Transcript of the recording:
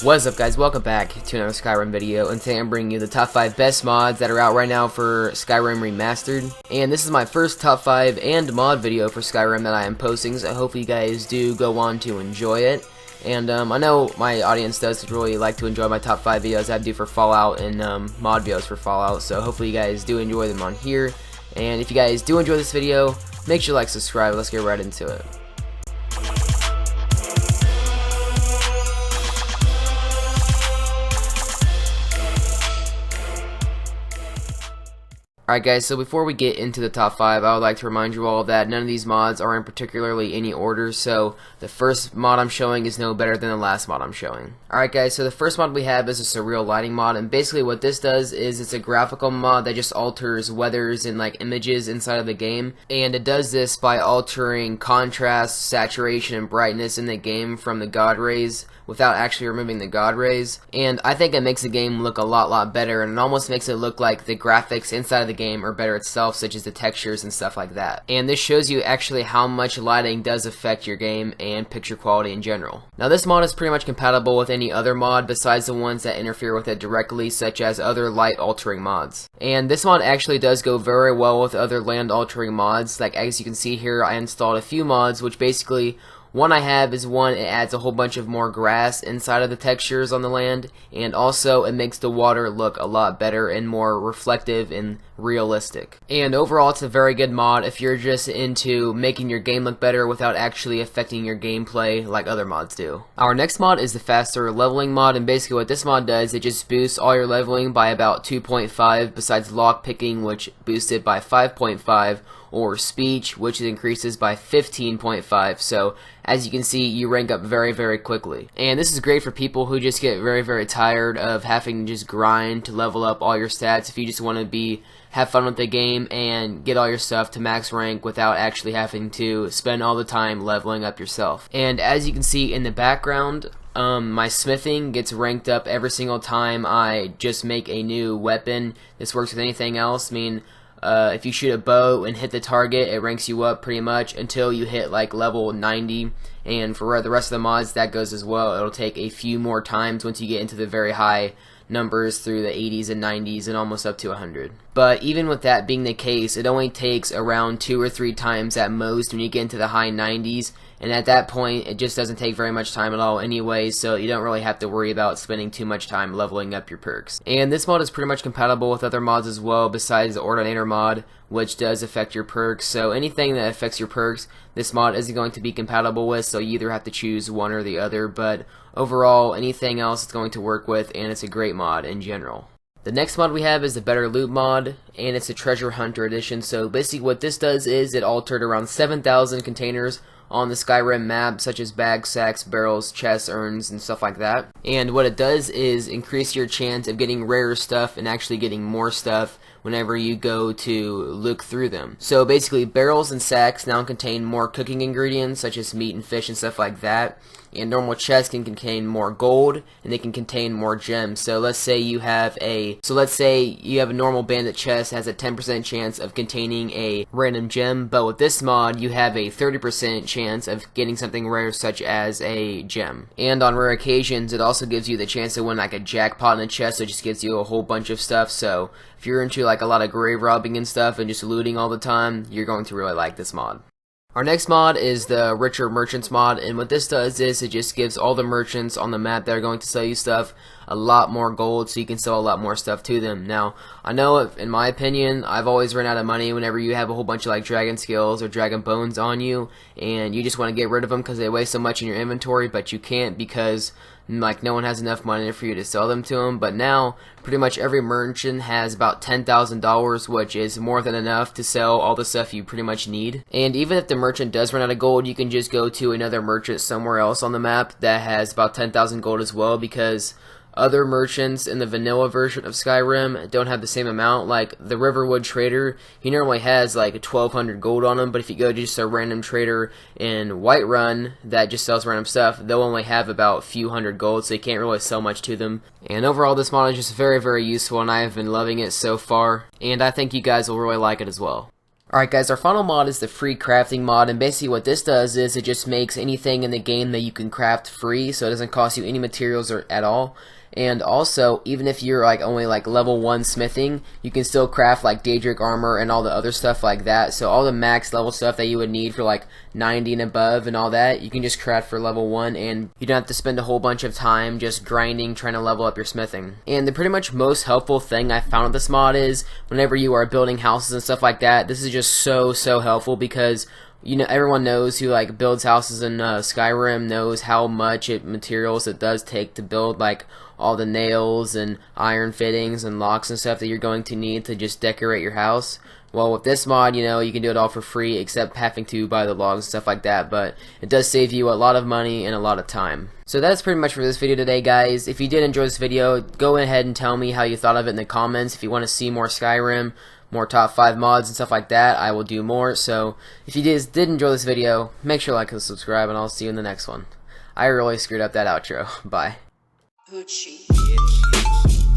What is up, guys? Welcome back to another Skyrim video, and today I'm bringing you the top 5 best mods that are out right now for Skyrim Remastered. And this is my first top 5 and mod video for Skyrim that I am posting, so hopefully you guys do go on to enjoy it. And I know my audience does really like to enjoy my top 5 videos I do for Fallout and mod videos for Fallout, so hopefully you guys do enjoy them on here. And if you guys do enjoy this video, make sure to like, subscribe. Let's get right into it. Alright guys, so before we get into the top 5, I would like to remind you all that none of these mods are in particularly any order, so the first mod I'm showing is no better than the last mod I'm showing. Alright guys, so the first mod we have is a Surreal Lighting mod, and basically what this does is it's a graphical mod that just alters weathers and like images inside of the game, and it does this by altering contrast, saturation, and brightness in the game from the God rays without actually removing the God rays, and I think it makes the game look a lot better, and it almost makes it look like the graphics inside of the game are better itself, such as the textures and stuff like that. And this shows you actually how much lighting does affect your game and picture quality in general. Now this mod is pretty much compatible with any other mod besides the ones that interfere with it directly, such as other light altering mods. And this mod actually does go very well with other land altering mods. Like as you can see here, I installed a few mods which basically one I have is one, it adds a whole bunch of more grass inside of the textures on the land, and also it makes the water look a lot better and more reflective and realistic. And overall it's a very good mod if you're just into making your game look better without actually affecting your gameplay like other mods do. Our next mod is the faster leveling mod, and basically what this mod does, it just boosts all your leveling by about 2.5 besides lockpicking, which boosts it by 5.5, or speech, which increases by 15.5. So as you can see, you rank up very quickly. And this is great for people who just get very tired of having to just grind to level up all your stats. If you just want to have fun with the game and get all your stuff to max rank without actually having to spend all the time leveling up yourself. And as you can see in the background, my smithing gets ranked up every single time I just make a new weapon. This works with anything else. I mean, if you shoot a bow and hit the target, it ranks you up pretty much until you hit like level 90, and for the rest of the mods that goes as well. It'll take a few more times once you get into the very high numbers through the 80s and 90s and almost up to 100. But even with that being the case, it only takes around 2 or 3 times at most when you get into the high 90s, and at that point it just doesn't take very much time at all anyway, so you don't really have to worry about spending too much time leveling up your perks. And this mod is pretty much compatible with other mods as well besides the Ordinator mod, which does affect your perks. So anything that affects your perks, this mod isn't going to be compatible with, so you either have to choose one or the other, but overall anything else it's going to work with, and it's a great mod in general. The next mod we have is the Better Loot mod, and it's a Treasure Hunter edition. So basically what this does is it altered around 7,000 containers on the Skyrim map, such as bags, sacks, barrels, chests, urns, and stuff like that. And what it does is increase your chance of getting rarer stuff and actually getting more stuff whenever you go to look through them. So basically barrels and sacks now contain more cooking ingredients such as meat and fish and stuff like that, and normal chests can contain more gold and they can contain more gems. So let's say you have a normal bandit chest that has a 10% chance of containing a random gem, but with this mod you have a 30% chance of getting something rare such as a gem. And on rare occasions it also gives you the chance to win like a jackpot in a chest, so it just gives you a whole bunch of stuff. So if you're into like a lot of grave robbing and stuff and just looting all the time, you're going to really like this mod. Our next mod is the Richer Merchants mod, and what this does is it just gives all the merchants on the map that are going to sell you stuff a lot more gold, so you can sell a lot more stuff to them. Now, I know in my opinion, I've always run out of money whenever you have a whole bunch of like dragon skills or dragon bones on you, and you just want to get rid of them because they weigh so much in your inventory, but you can't because like no one has enough money for you to sell them to them. But now pretty much every merchant has about $10,000, which is more than enough to sell all the stuff you pretty much need. And even if the merchant does run out of gold, you can just go to another merchant somewhere else on the map that has about 10,000 gold as well, because other merchants in the vanilla version of Skyrim don't have the same amount. Like the Riverwood trader, he normally has like 1,200 gold on him, but if you go to just a random trader in Whiterun that just sells random stuff, they'll only have about a few hundred gold, so you can't really sell much to them. And overall this mod is just very useful, and I have been loving it so far, and I think you guys will really like it as well. Alright guys, our final mod is the free crafting mod, and basically what this does is it just makes anything in the game that you can craft free, so it doesn't cost you any materials at all. And also, even if you're only level 1 smithing, you can still craft Daedric armor and all the other stuff like that. So all the max level stuff that you would need for 90 and above and all that, you can just craft for level 1, and you don't have to spend a whole bunch of time just grinding trying to level up your smithing. And the pretty much most helpful thing I found with this mod is whenever you are building houses and stuff like that, this is just so helpful, because everyone knows who builds houses in Skyrim knows how much materials it does take to build all the nails and iron fittings and locks and stuff that you're going to need to just decorate your house. Well, with this mod, you can do it all for free except having to buy the logs and stuff like that, but it does save you a lot of money and a lot of time. So that's pretty much for this video today, guys. If you did enjoy this video, go ahead and tell me how you thought of it in the comments. If you want to see more Skyrim, more top 5 mods and stuff like that, I will do more. So if you did enjoy this video, make sure to like and subscribe, and I'll see you in the next one. I really screwed up that outro. Bye. Hoochie.